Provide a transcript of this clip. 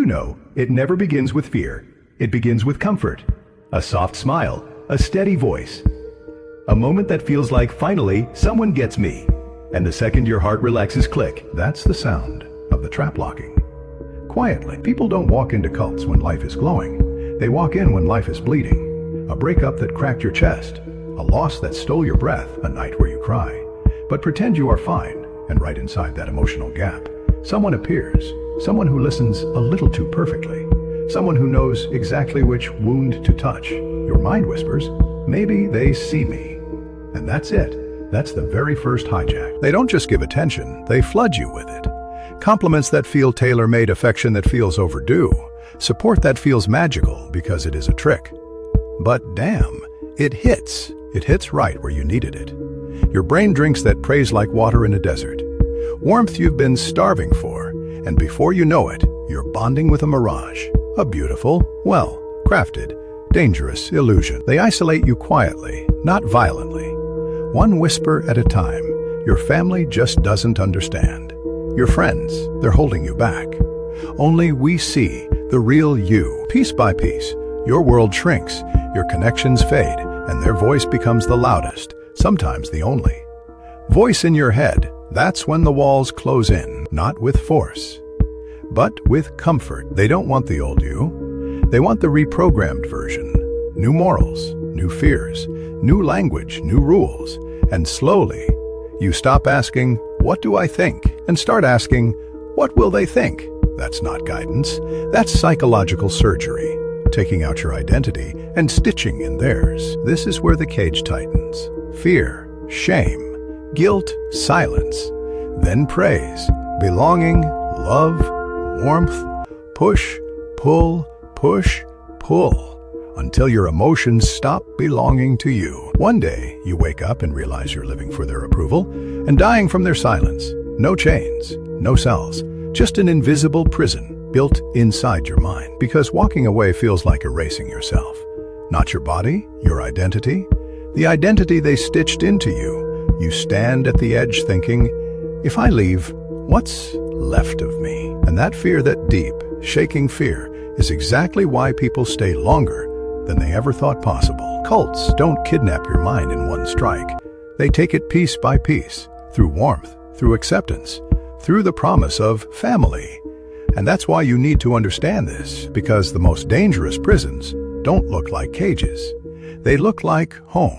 know, it never begins with fear. It begins with comfort. A soft smile, a steady voice. A moment that feels like, finally, someone gets me. And the second your heart relaxes, click. That's the sound of the trap locking. Quietly, people don't walk into cults when life is glowing. They walk in when life is bleeding. A breakup that cracked your chest. A loss that stole your breath, a night where you cry. But pretend you are fine, and right inside that emotional gap, someone appears. Someone who listens a little too perfectly. Someone who knows exactly which wound to touch. Your mind whispers, maybe they see me. And that's it. That's the very first hijack. They don't just give attention, they flood you with it. Compliments that feel tailor-made, affection that feels overdue, support that feels magical because it is a trick. But damn, it hits. It hits right where you needed it. Your brain drinks that praise like water in a desert. Warmth you've been starving for, and before you know it, you're bonding with a mirage. A beautiful, well-crafted, dangerous illusion. They isolate you quietly, not violently. One whisper at a time. Your family just doesn't understand. Your friends, they're holding you back. Only we see the real you. Piece by piece, your world shrinks, your connections fade, and their voice becomes the loudest, sometimes the only. Voice in your head, that's when the walls close in, not with force, but with comfort. They don't want the old you. They want the reprogrammed version. New morals, new fears, new language, new rules. And slowly, you stop asking, what do I think? And start asking, what will they think? That's not guidance. That's psychological surgery, taking out your identity and stitching in theirs. This is where the cage tightens. Fear, shame, guilt, silence, then praise, belonging, love, warmth, push, pull, until your emotions stop belonging to you. One day, you wake up and realize you're living for their approval and dying from their silence. No chains, no cells, just an invisible prison built inside your mind. Because walking away feels like erasing yourself. Not your body, your identity. The identity they stitched into you. You stand at the edge thinking, if I leave, what's left of me? And that fear, that deep, shaking fear, is exactly why people stay longer than they ever thought possible. Cults don't kidnap your mind in one strike. They take it piece by piece, through warmth, through acceptance, through the promise of family. And that's why you need to understand this, because the most dangerous prisons don't look like cages. They look like home.